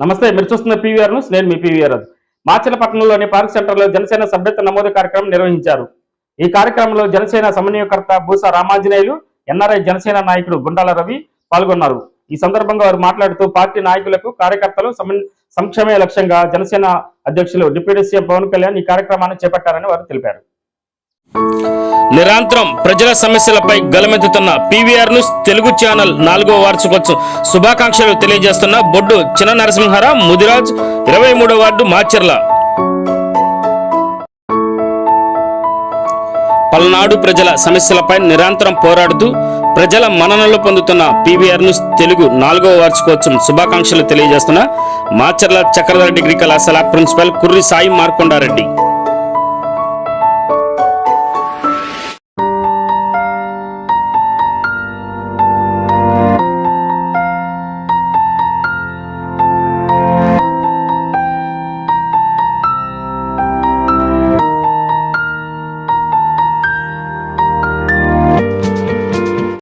నమస్తే, మీరు చూస్తున్న పీవీఆర్ న్యూస్. నేను మీ పీవీఆర్. మాచర్లపట్నంలోని పార్క్ సెంటర్లో జనసేన సభ్యత్వ నమోదు కార్యక్రమం నిర్వహించారు. ఈ కార్యక్రమంలో జనసేన సమన్వయకర్త బూసా రామాంజనేయులు, ఎన్ఆర్ఐ జనసేన నాయకుడు గుండాల రవి పాల్గొన్నారు. ఈ సందర్భంగా వారు మాట్లాడుతూ పార్టీ నాయకులకు, కార్యకర్తలు సంక్షేమ లక్ష్యంగా జనసేన అధ్యక్షులు డిప్యూటీ సీఎం పవన్ కళ్యాణ్ ఈ కార్యక్రమాన్ని చేపట్టారని వారు తెలిపారు. నిరంతరం ప్రజల సమస్యలపై గలమెత్తుతున్న పీవీఆర్ న్యూస్ తెలుగు ఛానల్ 4వ వార్షికోత్సవం శుభాకాంక్షలు తెలియజేస్తున్న బొడ్డు చిన్న నరసింహారావు, ముదిరాజ్, 23వ వార్డు, మాచర్ల. పల్నాడు ప్రజల సమస్యలపై నిరంతరం పోరాడుతూ ప్రజల మన్ననలు పొందుతున్న పీవీఆర్ న్యూస్ తెలుగు 4వ వార్షికోత్సవం శుభాకాంక్షలు తెలియజేస్తున్న మాచర్ల చక్రధర డిగ్రీ కళాశాల ప్రిన్సిపల్ కుర్రి సాయి మార్కొండారెడ్డి.